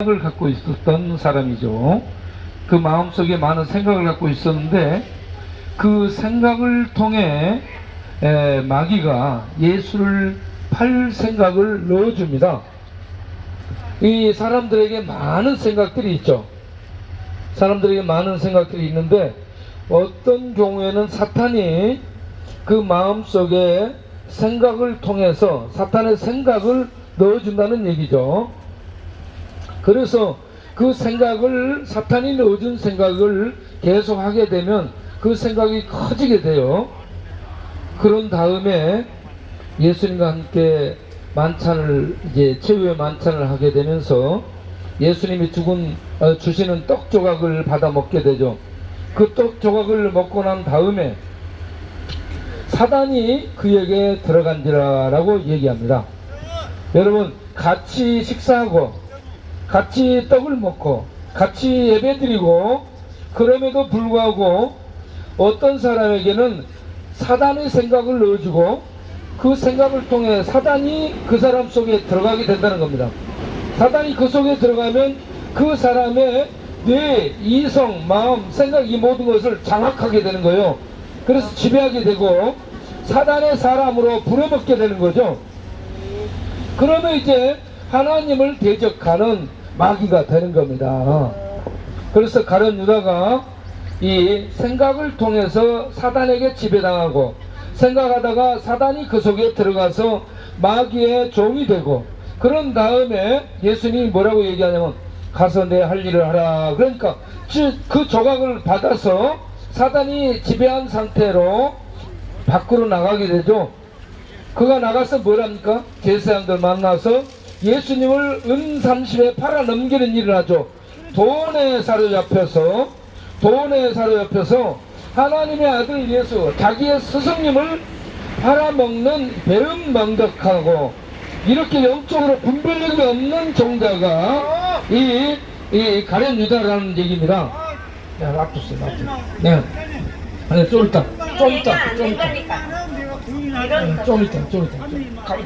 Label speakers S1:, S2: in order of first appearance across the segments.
S1: 생각을 갖고 있었던 사람이죠. 그 마음속에 많은 생각을 갖고 있었는데 그 생각을 통해 마귀가 예수를 팔 생각을 넣어줍니다. 이 사람들에게 많은 생각들이 있죠. 사람들에게 많은 생각들이 있는데 어떤 경우에는 사탄이 그 마음속에 생각을 통해서 사탄의 생각을 넣어준다는 얘기죠. 그래서 그 생각을, 사탄이 넣어준 생각을 계속 하게 되면 그 생각이 커지게 돼요. 그런 다음에 예수님과 함께 만찬을, 이제 최후의 만찬을 하게 되면서 예수님이 주시는 떡 조각을 받아 먹게 되죠. 그 떡 조각을 먹고 난 다음에 사단이 그에게 들어간지라 라고 얘기합니다. 여러분, 같이 식사하고 같이 떡을 먹고 같이 예배드리고 그럼에도 불구하고 어떤 사람에게는 사단의 생각을 넣어주고 그 생각을 통해 사단이 그 사람 속에 들어가게 된다는 겁니다. 사단이 그 속에 들어가면 그 사람의 뇌, 이성, 마음, 생각 이 모든 것을 장악하게 되는 거예요. 그래서 지배하게 되고 사단의 사람으로 부려먹게 되는 거죠. 그러면 이제 하나님을 대적하는 마귀가 되는 겁니다. 그래서 가룟 유다가 이 생각을 통해서 사단에게 지배당하고 생각하다가 사단이 그 속에 들어가서 마귀의 종이 되고 그런 다음에 예수님이 뭐라고 얘기하냐면 가서 내 할 일을 하라. 그러니까 그 조각을 받아서 사단이 지배한 상태로 밖으로 나가게 되죠. 그가 나가서 뭐랍니까? 제사장들 만나서 예수님을 은30에 팔아 넘기는 일을 하죠. 돈에 사로잡혀서 하나님의 아들 예수, 자기의 스승님을 팔아먹는 배은망덕하고 이렇게 영적으로 분별력이 없는 종자가 이 가룟 유다라는 얘기입니다. 야, 놔두세요, 놔두세요. 네. 아니, 좀 이따.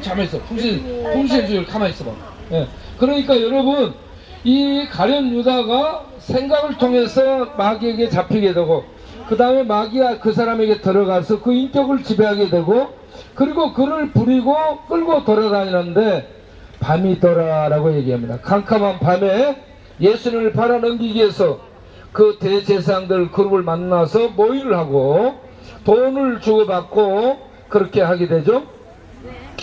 S1: 가만히 있어. 풍신수를 가만히 있어봐. 예. 그러니까 여러분, 이 가룟 유다가 생각을 통해서 마귀에게 잡히게 되고, 그 다음에 마귀가 그 사람에게 들어가서 그 인격을 지배하게 되고, 그리고 그를 부리고 끌고 돌아다니는데, 밤이더라라고 얘기합니다. 캄캄한 밤에 예수님을 팔아넘기기 위해서 그 대제사장들 그룹을 만나서 모의를 하고, 돈을 주고받고, 그렇게 하게 되죠.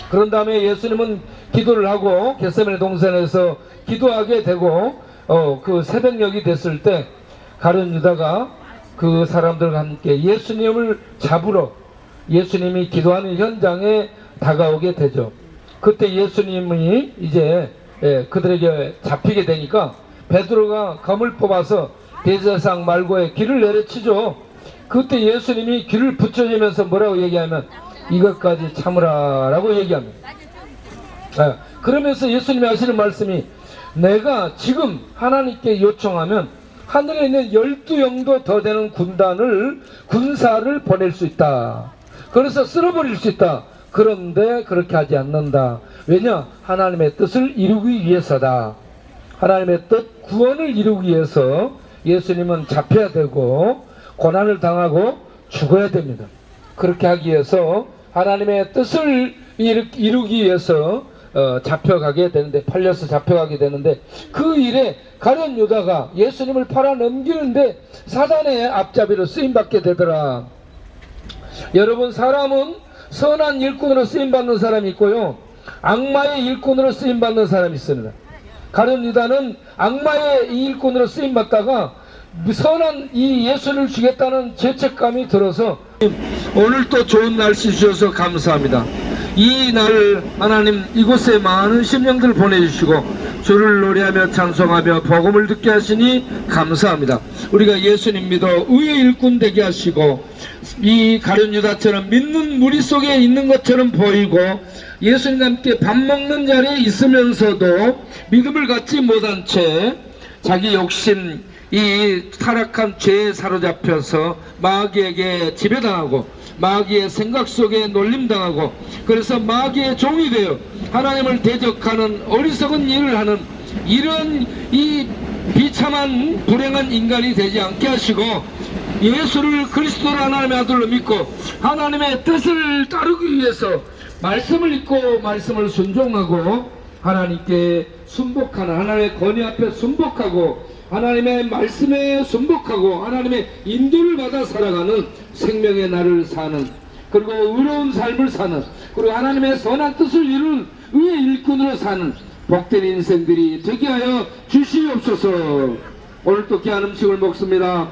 S1: 그런 다음에 예수님은 기도를 하고 겟세마네 동산에서 기도하게 되고 그 새벽녘이 됐을 때 가룟 유다가 그 사람들과 함께 예수님을 잡으러 예수님이 기도하는 현장에 다가오게 되죠. 그때 예수님이 이제 그들에게 잡히게 되니까 베드로가 검을 뽑아서 대제사장 말고에 길을 내려치죠. 그때 예수님이 길을 붙여주면서 뭐라고 얘기하면 이것까지 참으라 라고 얘기합니다. 그러면서 예수님이 하시는 말씀이 내가 지금 하나님께 요청하면 하늘에 있는 12영도 더 되는 군사를 보낼 수 있다. 그래서 쓸어버릴 수 있다. 그런데 그렇게 하지 않는다. 왜냐? 하나님의 뜻을 이루기 위해서다. 하나님의 뜻, 구원을 이루기 위해서 예수님은 잡혀야 되고 고난을 당하고 죽어야 됩니다. 그렇게 하기 위해서 하나님의 뜻을 이루기 위해서 잡혀가게 되는데, 팔려서 잡혀가게 되는데, 그 일에 가룟 유다가 예수님을 팔아 넘기는데 사단의 앞잡이로 쓰임받게 되더라. 여러분, 사람은 선한 일꾼으로 쓰임받는 사람이 있고요, 악마의 일꾼으로 쓰임받는 사람이 있습니다. 가룟 유다는 악마의 일꾼으로 쓰임받다가 선한 이 예수를 주겠다는 죄책감이 들어서 오늘 또 좋은 날씨 주셔서 감사합니다. 이 날 하나님 이곳에 많은 심령들 보내주시고 주를 노래하며 찬송하며 복음을 듣게 하시니 감사합니다. 우리가 예수님 믿어 의의 일꾼 되게 하시고 이 가룟 유다처럼 믿는 무리 속에 있는 것처럼 보이고 예수님과 함께 밥 먹는 자리에 있으면서도 믿음을 갖지 못한 채 자기 욕심 이 타락한 죄에 사로잡혀서 마귀에게 지배당하고 마귀의 생각 속에 놀림당하고 그래서 마귀의 종이 되어 하나님을 대적하는 어리석은 일을 하는 이런 이 비참한 불행한 인간이 되지 않게 하시고 예수를 그리스도로 하나님의 아들로 믿고 하나님의 뜻을 따르기 위해서 말씀을 읽고 말씀을 순종하고 하나님께 순복하는, 하나님의 권위 앞에 순복하고 하나님의 말씀에 순복하고 하나님의 인도를 받아 살아가는 생명의 날을 사는, 그리고 의로운 삶을 사는, 그리고 하나님의 선한 뜻을 이루는 의의 일꾼으로 사는 복된 인생들이 되게 하여 주시옵소서. 오늘 또 귀한 음식을 먹습니다.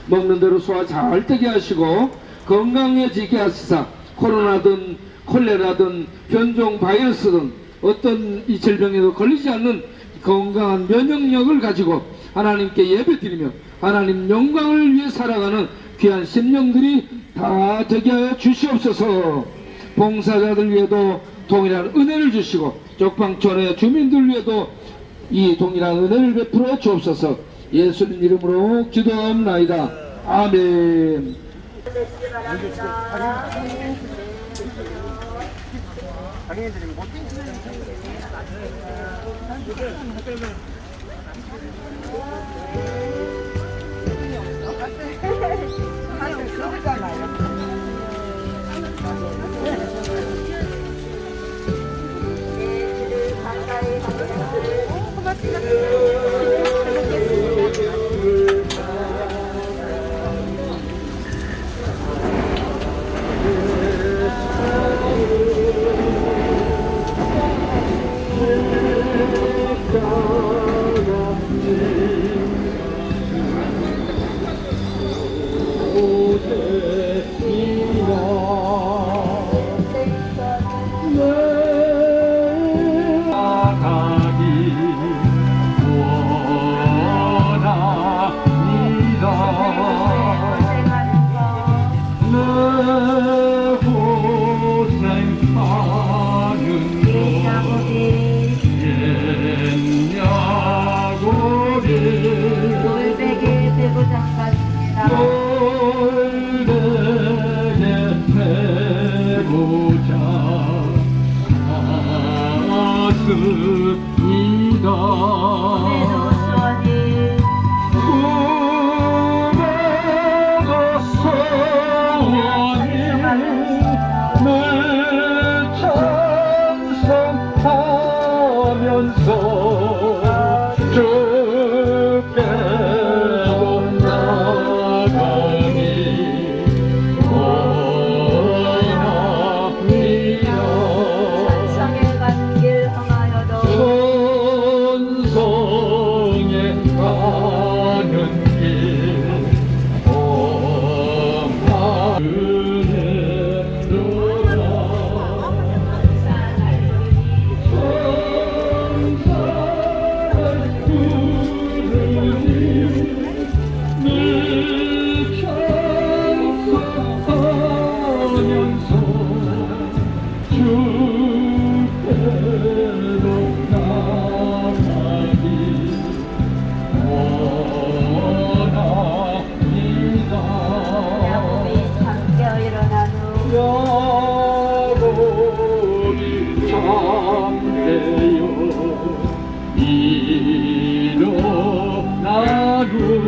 S1: 먹는 대로 소화 잘 되게 하시고 건강해지게 하시사 코로나든 콜레라든 변종 바이러스든 어떤 이 질병에도 걸리지 않는 건강한 면역력을 가지고 하나님께 예배드리며 하나님 영광을 위해 살아가는 귀한 심령들이 다 되게 하여 주시옵소서. 봉사자들 위에도 동일한 은혜를 주시고 쪽방촌의 주민들 위에도 이 동일한 은혜를 베풀어 주옵소서. 예수님 이름으로 기도합나이다. 아멘.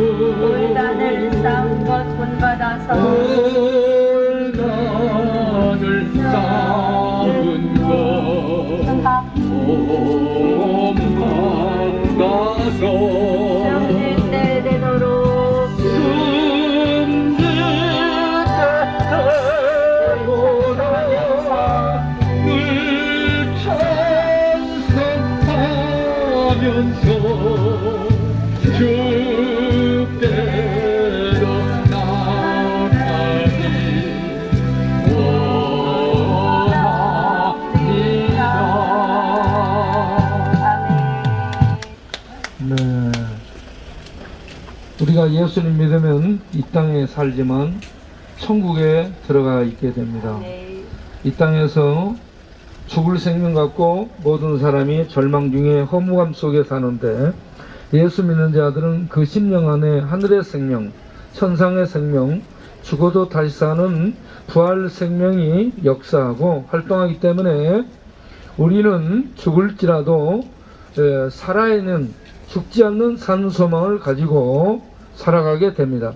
S2: 물단을 쌓은 것 본받아서
S1: 물단을 쌓은 것 본받아서
S2: 숨질 때 되도록
S1: 숨질 때 되도록 늘 찬송하면서 주께로 나가기 원합니다. 네. 우리가 예수님 믿으면 이 땅에 살지만 천국에 들어가 있게 됩니다. 이 땅에서 죽을 생명 갖고 모든 사람이 절망 중에 허무감 속에 사는데 예수 믿는 자들은 그 심령 안에 하늘의 생명, 천상의 생명, 죽어도 다시 사는 부활 생명이 역사하고 활동하기 때문에 우리는 죽을지라도 살아있는 죽지 않는 산 소망을 가지고 살아가게 됩니다.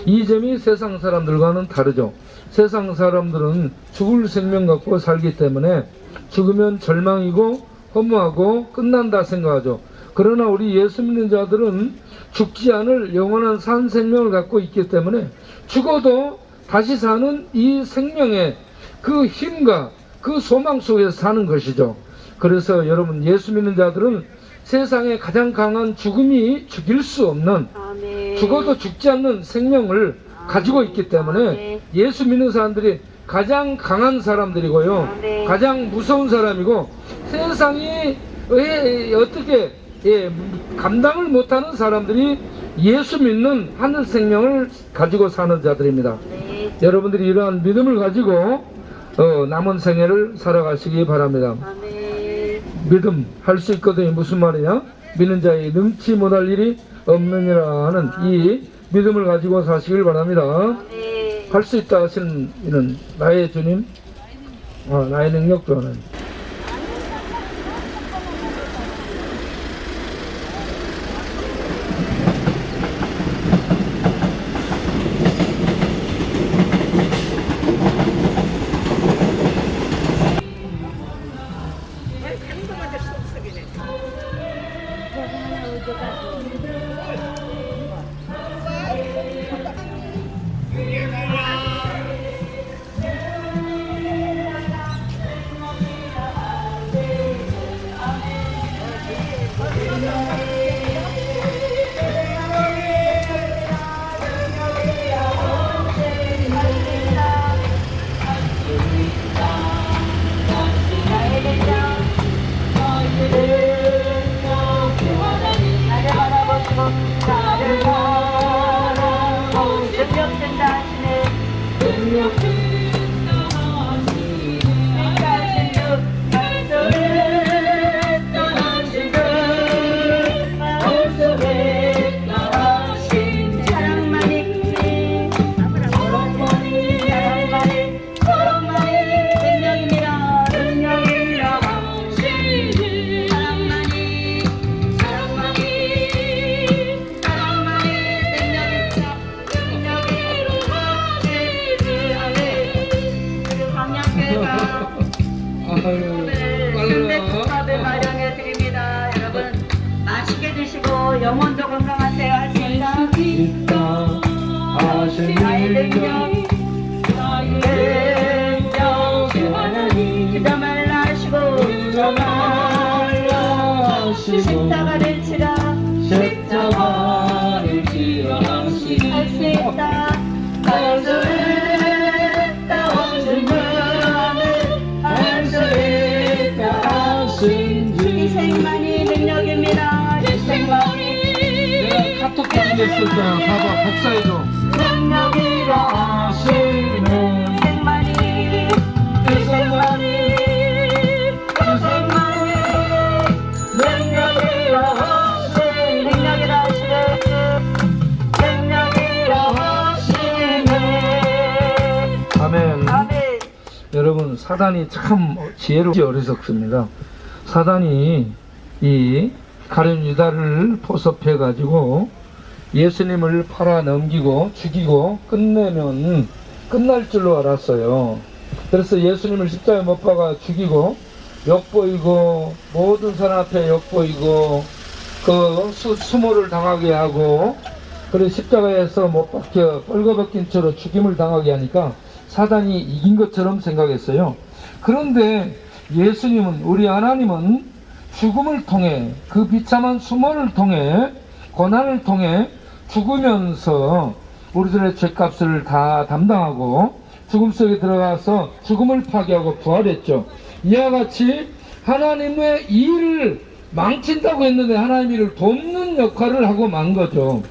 S1: 이 점이 세상 사람들과는 다르죠. 세상 사람들은 죽을 생명 갖고 살기 때문에 죽으면 절망이고 허무하고 끝난다 생각하죠. 그러나 우리 예수 믿는 자들은 죽지 않을 영원한 산 생명을 갖고 있기 때문에 죽어도 다시 사는 이 생명의 그 힘과 그 소망 속에서 사는 것이죠. 그래서 여러분, 예수 믿는 자들은 세상에 가장 강한 죽음이 죽일 수 없는,
S2: 아멘.
S1: 죽어도 죽지 않는 생명을 가지고 있기 때문에
S2: 아멘.
S1: 예수 믿는 사람들이 가장 강한 사람들이고요.
S2: 아멘.
S1: 가장 무서운 사람이고, 세상이 어떻게 감당을 못하는 사람들이 예수 믿는 하늘 생명을 가지고 사는 자들입니다.
S2: 네.
S1: 여러분들이 이러한 믿음을 가지고 남은 생애를 살아가시기 바랍니다.
S2: 아멘.
S1: 믿음 할 수 있거든요. 무슨 말이냐? 믿는 자의 능치 못할 일이 없느니라 하는 이 믿음을 가지고 사시길 바랍니다.
S2: 아멘.
S1: 할 수 있다 하시는 이는 나의 주님, 나의 능력도 하는.
S2: 나를 바라보시고 나를 바라보시고 능력된다 하시네. 능력된다 하시네. 말씀을 떠나신 그 말씀을 떠나신 사랑만이 사랑만이 능력입니다. 능력이라 하시니 사랑만이 순대국밥을 마련해 드립니다. 여러분 맛있게 드시고 영혼도 건강하세요. 할 수 있다. 나의 능력 기도 말라 하시고 십자가를 치라
S1: 십자가를 지라
S2: 할 수 있다. 희생만이 능력입니다. 희생만이
S1: 내가 카톡 보내줬을 거야. 봐봐, 복사해줘.
S2: 능력이라 하시는 희생만이 능력이라 하시는
S1: 아멘.
S2: 아멘.
S1: 여러분, 사단이 참 지혜롭지 어리석습니다. 사단이 이 가룟 유다를 포섭해 가지고 예수님을 팔아 넘기고 죽이고 끝내면 끝날 줄로 알았어요. 그래서 예수님을 십자가에 못 박아 죽이고 욕보이고 모든 사람 앞에 욕보이고 그 수모를 당하게 하고 그리고 십자가에서 못 박혀 뻘거벗긴 채로 죽임을 당하게 하니까 사단이 이긴 것처럼 생각했어요. 그런데 예수님은, 우리 하나님은 죽음을 통해, 그 비참한 수모를 통해, 고난을 통해 죽으면서 우리들의 죄값을 다 담당하고 죽음 속에 들어가서 죽음을 파괴하고 부활했죠. 이와 같이 하나님의 일을 망친다고 했는데 하나님의 일을 돕는 역할을 하고 만 거죠.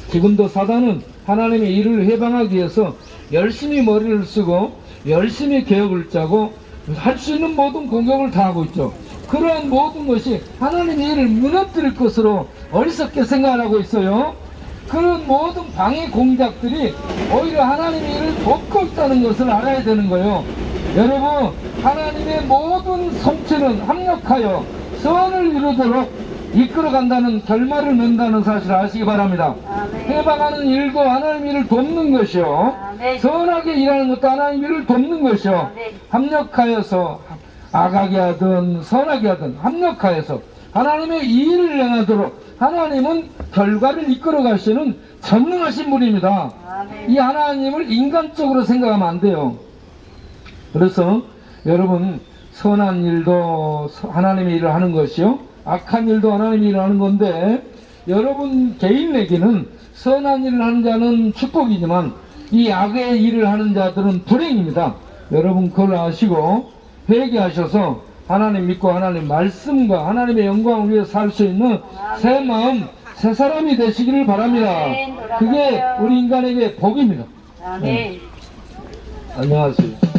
S1: 지금도 사단은 하나님의 일을 해방하기 위해서 열심히 머리를 쓰고 열심히 계획을 짜고 할 수 있는 모든 공격을 다 하고 있죠. 그러한 모든 것이 하나님의 일을 무너뜨릴 것으로 어리석게 생각하고 있어요. 그런 모든 방해 공작들이 오히려 하나님의 일을 돕고 있다는 것을 알아야 되는 거예요. 여러분, 하나님의 모든 성체는 합력하여 선을 이루도록 이끌어간다는 결말을 낸다는 사실을 아시기 바랍니다.
S2: 아멘.
S1: 해방하는 일도 하나님 일을 돕는 것이요,
S2: 아멘.
S1: 선하게 일하는 것도 하나님 일을 돕는 것이요,
S2: 아멘.
S1: 합력하여서 악하게 하든 선하게 하든 합력하여서 하나님의 일을 행하도록 하나님은 결과를 이끌어 가시는 전능하신 분입니다.
S2: 아멘.
S1: 이 하나님을 인간적으로 생각하면 안 돼요. 그래서 여러분, 선한 일도 하나님의 일을 하는 것이요, 악한 일도 하나님의 일을 하는 건데, 여러분 개인에게는 선한 일을 하는 자는 축복이지만 이 악의 일을 하는 자들은 불행입니다. 여러분 그걸 아시고 회개하셔서 하나님 믿고 하나님 말씀과 하나님의 영광을 위해 살 수 있는 새 마음, 새 사람이 되시기를 바랍니다. 그게 우리 인간에게 복입니다.
S2: 아멘.
S1: 안녕하세요.